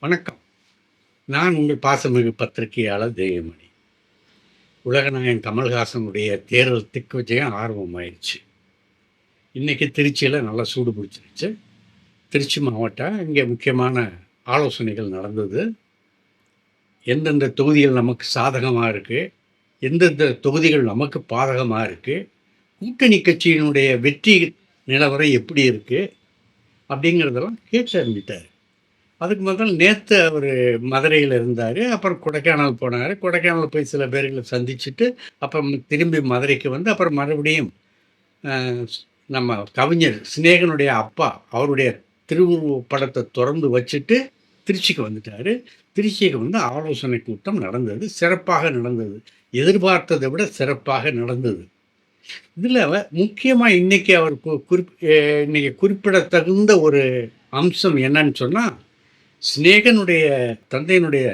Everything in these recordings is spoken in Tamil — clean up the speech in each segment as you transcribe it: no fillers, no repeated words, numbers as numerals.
வணக்கம். நான் உங்கள் பாசமிகு பத்திரிகையாளர் தெய்வமணி. உலகநாயகன் கமல்ஹாசனுடைய தேர்தல் திக்விஜயம் ஆரம்பமாயிருச்சு. இன்னைக்கு திருச்சியில நல்லா சூடு பிடிச்சிருச்சு. திருச்சி மாவட்டம் இங்கே முக்கியமான ஆலோசனைகள் நடந்தது. எந்தெந்த தொகுதிகள் நமக்கு சாதகமா இருக்கு, எந்தெந்த தொகுதிகள் நமக்கு பாதகமா இருக்கு, கூட்டணி கட்சியினுடைய வெற்றி நிலவரம் எப்படி இருக்கு அப்படிங்கிறதெல்லாம் கேட்டு அறிஞ்சிட்டாரு. அதுக்கு முதல் நேத்து அவரு மதுரையில இருந்தாரு. அப்புறம் கொடைக்கானல் போனாரு. கொடைக்கானல் போய் சில பேர்கள சந்திச்சுட்டு, அப்புறம் திரும்பி மதுரைக்கு வந்து, அப்புறம் மறுபடியும் அ நம்ம கவிஞர் சிநேகனுடைய அப்பா, அவருடைய திருவுருவப் படத்த தொறந்து வச்சுட்டு திருச்சிக்கு வந்துட்டாரு. திருச்சிக்கு வந்து ஆலோசனை கூட்டம் நடந்தது. சிறப்பாக நடந்தது. எதிர்பார்த்ததை விட சிறப்பாக நடந்தது. இதுல முக்கியமா இன்னைக்கு அவர் இன்னைக்கு குறிப்பிடத்தகுந்த ஒரு அம்சம் என்னன்னு சொன்னா, சிநேகனுடைய தந்தையினுடைய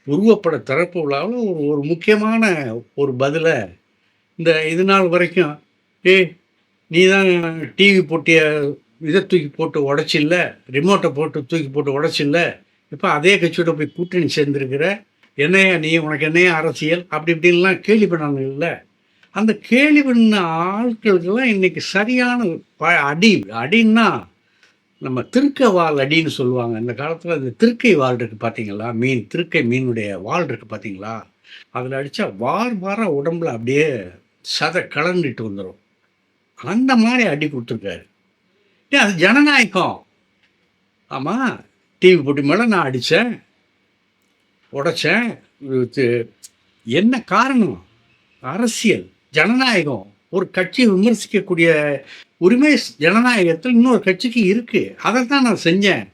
உருவப்பட திறப்பு விழாவுல ஒரு ஒரு முக்கியமான ஒரு பதில, இது நாள் வரைக்கும், "ஏய் நீ தான் டிவி போட்டிய இத தூக்கி போட்டு உடைச்சில்ல, ரிமோட்ட போட்டு தூக்கி போட்டு உடைச்சில்ல, இப்ப அதே கட்சியோட போய் கூட்டணி சேர்ந்திருக்கிற. என்னய்யா நீ? உனக்கு என்னய்யா அரசியல்?" அப்படி இப்படின்லாம் கேலி பண்ணாங்கல்ல. அந்த கேலி பண்ண ஆட்களுக்கெல்லாம் இன்னைக்கு சரியான அடி. அடின்னா நம்ம திருக்க வால் அடின்னு சொல்லுவாங்க. அந்த காலத்துல இந்த திருக்கை வால் இருக்கு பார்த்தீங்களா? திருக்கை மீனுடைய வால் இருக்கு பார்த்தீங்களா? அதுல அடிச்சா வார் வாரா உடம்புல அப்படியே சதை கலண்டுட்டு வந்துரும். அந்த மாரி அடி குடுத்துருக்காரு. ஏன் அது ஜனநாயகம். ஆமா. டிவி போட்டி மேல நான் அடிச்சேன், உடைச்சேன். இது என்ன காரணம்? அரசியல், ஜனநாயகம். ஒரு கட்சிய விமர்சிக்கக்கூடிய உரிமை ஜனநாயகத்தில் இன்னொரு கட்சிக்கு இருக்கு. அதத்தான் நான் செஞ்சேன்.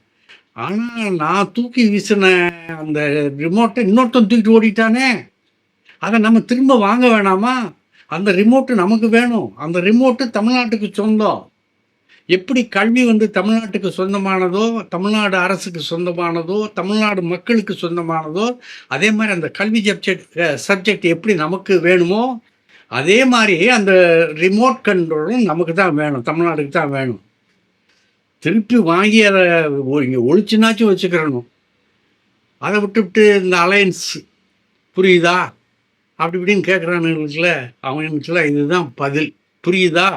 ஆனா, நான் தூக்கி வீசின அந்த ரிமோட்ட இன்னொருத்தன் தூக்கிட்டு ஓடிட்டானே! அத நம்ம திரும்ப வாங்க வேணாமா? அந்த ரிமோட் நமக்கு வேணும். அந்த ரிமோட் தமிழ்நாட்டுக்கு சொந்தம். எப்படி கல்வி வந்து தமிழ்நாட்டுக்கு சொந்தமானதோ, தமிழ்நாடு அரசுக்கு சொந்தமானதோ, தமிழ்நாடு மக்களுக்கு சொந்தமானதோ, அதே மாரி அந்த கல்வி சப்ஜெக்ட் எப்படி நமக்கு வேணுமோ, அதே மாரி அந்த ரிமோட் கண்ட்ரோலும் நமக்கு தான் வேணும். தமிழ்நாட்டுக்கு தான் வேணும். திருப்பி வாங்கி அத இங்க ஒளிச்சுனாச்சும் வச்சுக்கிறணும். அத விட்டுப்புட்டு இந்த அலையன்ஸ் புரியுதா? அப்படி இப்படின்னு கேட்குறானுங்களுக்குல்ல, அவனுங்களுக்கெல்லாம் இதுதான் பதில். புரியுதா?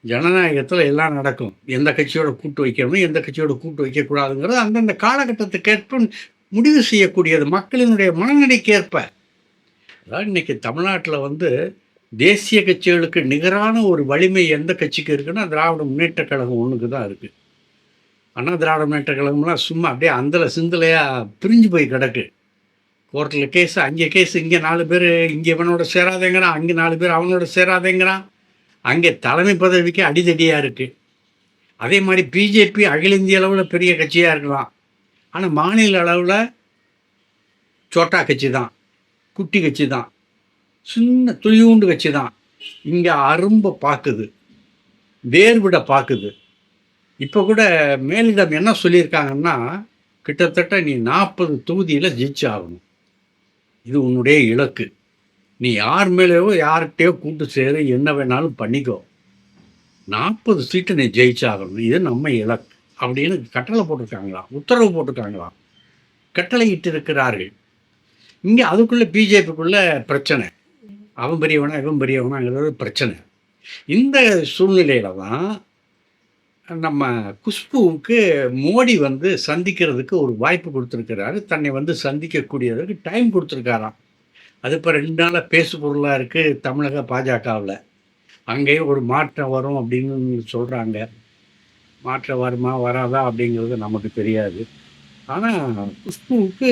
ஜனநாயகத்துல எல்லாம் நடக்கும். எந்த கட்சியோட கூட்டு வைக்கணும், எந்த கட்சியோட கூட்டு வைக்கக்கூடாதுங்கிறது அந்தந்த காலகட்டத்துக்கேற்ப முடிவு செய்யக்கூடியது. மக்களினுடைய மனநிலைக்கு ஏற்ப. அதாவது இன்னைக்கு தமிழ்நாட்டுல வந்து தேசிய கட்சிகளுக்கு நிகரான ஒரு வலிமை எந்த கட்சிக்கு இருக்குன்னா, திராவிட முன்னேற்றக் கழகம் ஒண்ணுக்கு தான் இருக்கு. அண்ணா திராவிட முன்னேற்றக் கழகம்லாம் சும்மா அப்படியே அந்தல சிந்தலையா பிரிஞ்சு போய் கிடக்கு. கோர்ட்ல கேஸ், அங்கே கேஸ், இங்க 4 பேரு இங்க இவனோட சேராதேங்கிறான், அங்க 4 பேர் அவனோட சேராதேங்கிறான். அங்கே தலைமை பதவிக்கு அடிதடியா இருக்கு. அதே மாரி பிஜேபி அகில இந்திய அளவுல பெரிய கட்சியா இருக்கலாம். ஆனா மாநில அளவுல சோட்டா கட்சி தான். குட்டி கட்சி தான். சின்ன துளியூண்டு கட்சி தான். இங்க அரும்ப பாக்குது. வேர்விட பாக்குது. இப்ப கூட மேலிடம் என்ன சொல்லியிருக்காங்கன்னா, கிட்டத்தட்ட நீ 40 தொகுதியில ஜெயிச்சு ஆகணும். இது உன்னுடைய இலக்கு. நீ யார் மேலயோ யார்கிட்டயோ கூட்டு சேரு, என்ன வேணாலும் பண்ணிக்கோ. 40 சீட்டு நீ ஜெயிச்சாகணும். இது நம்ம இலக்கு. அப்படின்னு கட்டளை போட்டிருக்காங்களாம். உத்தரவு போட்டிருக்காங்களாம். கட்டளையிட்டு இருக்கிறார்கள். இங்க அதுக்குள்ள பிஜேபிக்குள்ள பிரச்சனை. அவன் பெரியவனா, இவன் பெரியவனாங்கிறது பிரச்சனை. இந்த சூழ்நிலையில தான் நம்ம குஷ்புவுக்கு மோடி வந்து சந்திக்கிறதுக்கு ஒரு வாய்ப்பு குடுத்திருக்கிறாரு. தன்னை வந்து சந்திக்கக்கூடியதற்கு டைம் குடுத்திருக்காராம். அது இப்ப 2 நாளா பேசு பொருளா இருக்கு தமிழக பாஜகவுல. அங்கேயும் ஒரு மாற்றம் வரும் அப்படின்னு சொல்றாங்க. மாற்றம் வருமா? வராதா? அப்படிங்கிறது நமக்கு தெரியாது. ஆனா குஷ்புவுக்கு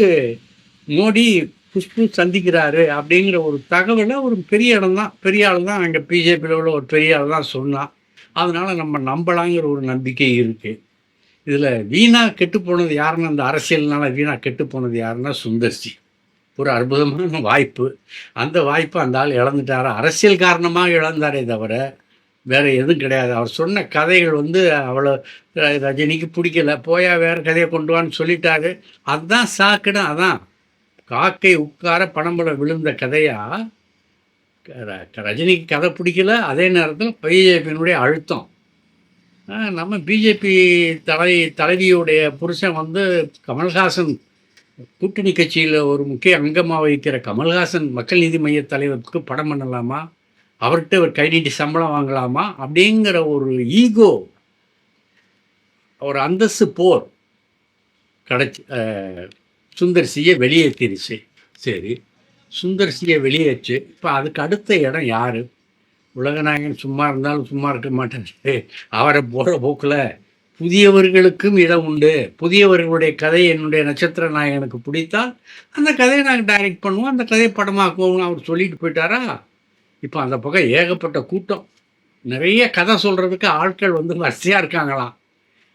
மோடி குஷ்பு சந்திக்கிறாரு அப்படிங்கிற ஒரு தகவல ஒரு பெரிய இடம் தான். பெரிய ஆள் தான் அங்க பிஜேபியில உள்ள ஒரு பெரிய ஆள் தான் சொன்னான். அதனால நம்ம நம்பலாங்கிற ஒரு நம்பிக்கை இருக்கு. இதுல வீணா கெட்டுப் போனது யாருன்னா, அந்த அரசியல்னால வீணா கெட்டுப் போனது யாருன்னா சுந்தர் சி. ஒரு அற்புதமான வாய்ப்பு. அந்த வாய்ப்ப அந்த ஆள் இழந்துட்டாரு. அரசியல் காரணமா இழந்தாரே தவிர, வேற எதுவும் கிடையாது. அவர் சொன்ன கதைகள் வந்து அவ்வளோ ரஜினிக்கு பிடிக்கல. போயா வேற கதைய கொண்டு வான்னு சொல்லிட்டாரு. அதுதான் சாக்குன்னு அதான். காக்கை உட்கார பனம்பழம் விழுந்த கதையா, ரஜினிக்கு கதை பிடிக்கல. அதே நேரத்தில பிஜேபியினுடைய அழுத்தம். நம்ம பிஜேபி தலைவியுடைய புருஷன் வந்து கமல்ஹாசன் கூட்டணி கட்சியில் ஒரு முக்கிய அங்கமாக வகிக்கிற கமல்ஹாசன் மக்கள் நீதி மைய தலைவருக்கு படம் பண்ணலாமா, அவர்கிட்ட ஒரு கை நீட்டி சம்பளம் வாங்கலாமா அப்படிங்கிற ஒரு ஈகோ, ஒரு அந்தஸ்து போர் கிடச்சி சுந்தர் சியை வெளியேற்றிருச்சு. சரி, சுந்தர் சியை வெளியேற்று. இப்போ அதுக்கு அடுத்த இடம் யார்? உலகநாயகன் சும்மா இருந்தாலும் சும்மா இருக்க மாட்டேன். அவரை போகிற போக்கில் புதியவர்களுக்கும் இடம் உண்டு. புதியவர்களுடைய கதை என்னுடைய நட்சத்திர நாயகனுக்கு பிடித்தால் அந்த கதையை நாங்கள் டைரக்ட் பண்ணுவோம், அந்த கதையை படமாக்குவோம்னு அவர் சொல்லிட்டு போயிட்டாரா. இப்போ அந்த பக்கம் ஏகப்பட்ட கூட்டம், நிறைய கதை சொல்கிறதுக்கு ஆட்கள் வந்து வரிசையாக இருக்காங்களாம்.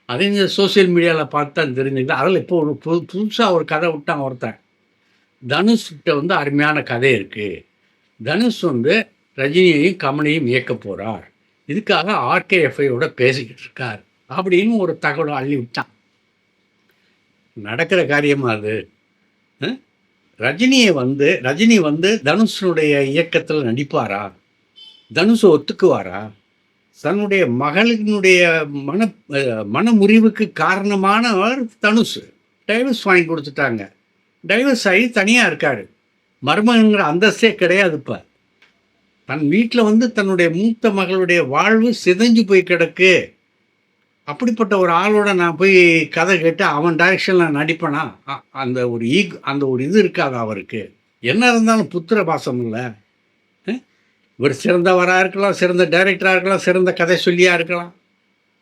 அதே இந்த சோசியல் மீடியாவில் பார்த்து தான் தெரிஞ்சுக்கிது. அதில் இப்போ ஒரு புதுசாக ஒரு கதை விட்டான் ஒருத்தன். தனுஷ்கிட்ட வந்து அருமையான கதை இருக்குது. தனுஷ் வந்து ரஜினியையும் கமலையும் இயக்க போகிறார், இதுக்காக ஆர்கேஎஃப்ஐயோட பேசிக்கிட்டு இருக்கார் அப்படின்னு ஒரு தகவலை அள்ளி விட்டான். நடக்கிற காரியமா அது? ரஜினி வந்து தனுஷனுடைய இயக்கத்தில் நடிப்பாரா? தனுஷை ஒத்துக்குவாரா? தன்னுடைய மகளினுடைய மனமுறிவுக்கு காரணமானவர் தனுஷ். டைவர்ஸ் வாங்கி கொடுத்துட்டாங்க. டைவர்ஸ் ஆகி தனியாக இருக்கார். மருமகங்கிற அந்தஸ்தே கிடையாது. இப்போ தன் வீட்டில் வந்து தன்னுடைய மூத்த மகளுடைய வாழ்வு சிதைஞ்சு போய் கிடக்கு. அப்படிப்பட்ட ஒரு ஆளோட நான் போய் கதை கேட்டு அவன் டைரக்ஷனில் நடிப்பேனா? அந்த ஒரு இது இருக்காது அவருக்கு. என்ன இருந்தாலும் புத்திர பாசம் இல்லை. இவர் சிறந்தவராக இருக்கலாம், சிறந்த டைரக்டராக இருக்கலாம், சிறந்த கதை சொல்லியாக இருக்கலாம்.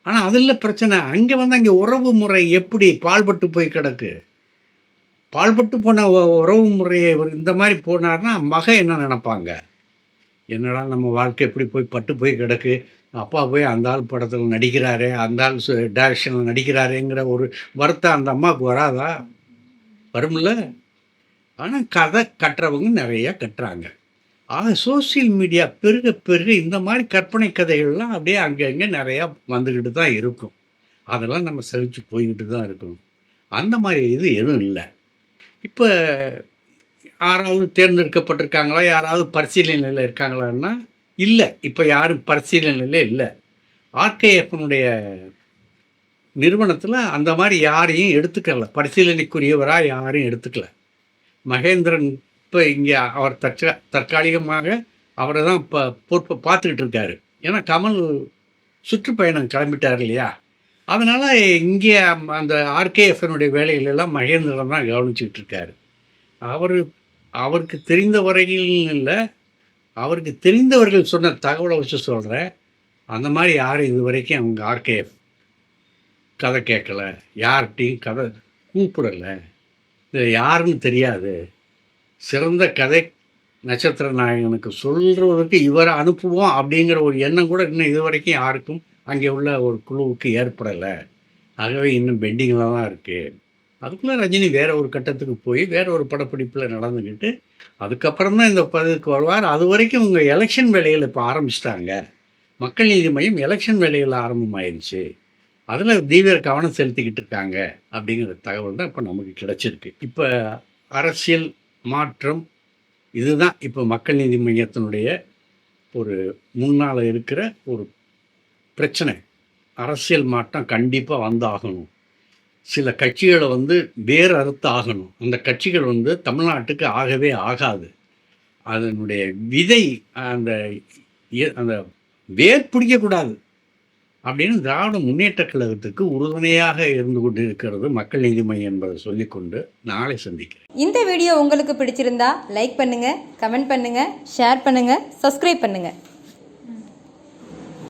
ஆனால் அதில் பிரச்சனை. அங்கே உறவு முறை எப்படி பால்பட்டு போய் கிடக்கு. பால்பட்டு போன உறவு முறையை இந்த மாதிரி போனார்னா மகன் என்ன நினைப்பாங்க? என்னடா நம்ம வாழ்க்கை எப்படி போய் பட்டு போய் கிடக்கு, அப்பா போய் அந்த ஆள் படத்தில் நடிக்கிறாரு, அந்த ஆள் டைரக்ஷனில் நடிக்கிறாருங்கிற ஒரு வருத்தம் அந்த அம்மாவுக்கு வராதா? வரும்ல. ஆனால் கதை கட்டுறவங்க நிறையா கட்டுறாங்க. ஆக சோசியல் மீடியா பெருக பெருக இந்த மாதிரி கற்பனை கதைகள்லாம் அப்படியே அங்கங்கே நிறையா வந்துக்கிட்டு தான் இருக்கும். அதெல்லாம் நம்ம சகிச்சு போய்கிட்டு தான் இருக்கணும். அந்த மாதிரி இது எதுவும் இல்லை. இப்போ யாராவது தேர்ந்தெடுக்கப்பட்டிருக்காங்களா, யாராவது பரிசீலனையில் இருக்காங்களான்னா இல்லை. இப்போ யாரும் பரிசீலனையில் இல்லை. ஆர்கேஎஃப்னுடைய நிறுவனத்தில் அந்த மாதிரி யாரையும் எடுத்துக்கல, பரிசீலனைக்குரியவராக யாரையும் எடுத்துக்கல. மகேந்திரன் இப்போ இங்கே அவர் தற்காலிகமாக அவரை தான் இப்போ பொறுப்பை பார்த்துக்கிட்டு இருக்காரு. ஏன்னா கமல் சுற்றுப்பயணம் கிளம்பிட்டார் இல்லையா. அதனால் இங்கே அந்த ஆர்கேஎஃப்னுடைய வேலைகளெல்லாம் மகேந்திரன் தான் கவனிச்சுக்கிட்டு இருக்காரு. அவருக்கு தெரிந்த வரையில் இல்லை, அவருக்கு தெரிந்தவர்கள் சொன்ன தகவலை வச்சு சொல்கிறேன். அந்த மாதிரி யாரும் இது வரைக்கும் அவங்க ஆர்கேஎஃப் கதை கேட்கல, யார்கிட்டையும் கதை கூப்பிடலை, இது யாருன்னு தெரியாது. சிறந்த கதை நட்சத்திர நாயகனுக்கு சொல்கிறதுக்கு இவரை அனுப்புவோம் அப்படிங்கிற ஒரு எண்ணம் கூட இன்னும் இது வரைக்கும் யாருக்கும் அங்கே உள்ள ஒரு குழுவுக்கு ஏற்படலை. ஆகவே இன்னும் பெண்டிங்கில் தான் இருக்குது. அதுக்குள்ளே ரஜினி வேறு ஒரு கட்டத்துக்கு போய் வேறு ஒரு படப்பிடிப்பில் நடந்துக்கிட்டு அதுக்கப்புறம் தான் இந்த பதவிக்கு வருவார். அது வரைக்கும் இவங்க எலெக்ஷன் வேலைகள் இப்போ ஆரம்பிச்சிட்டாங்க. மக்கள் நீதி மையம் எலெக்ஷன் வேலைகள் ஆரம்பமாயிருச்சு. அதில் தீவிர கவனம் செலுத்திக்கிட்டு இருக்காங்க அப்படிங்கிற தகவல் தான் இப்போ நமக்கு கிடச்சிருக்கு. இப்போ அரசியல் மாற்றம் இதுதான் இப்போ மக்கள் நீதி மையத்தினுடைய ஒரு முன்னால் இருக்கிற ஒரு பிரச்சனை. அரசியல் மாற்றம் கண்டிப்பாக வந்தாகணும். சில கட்சிகளை வந்து வேறு அறுத்து ஆகணும். அந்த கட்சிகள் வந்து தமிழ்நாட்டுக்கு ஆகவே ஆகாது. அதனுடைய விதை அந்த அந்த வேர் பிடிக்கக்கூடாது அப்படின்னு திராவிட முன்னேற்ற கழகத்துக்கு உறுதுணையாக இருந்து கொண்டு இருக்கிறது மக்கள் நீதி மையம் என்பதை சொல்லிக்கொண்டு நாளை சந்திக்கிறேன். இந்த வீடியோ உங்களுக்கு பிடிச்சிருந்தா லைக் பண்ணுங்கள், கமெண்ட் பண்ணுங்கள், ஷேர் பண்ணுங்கள், சப்ஸ்கிரைப் பண்ணுங்கள்.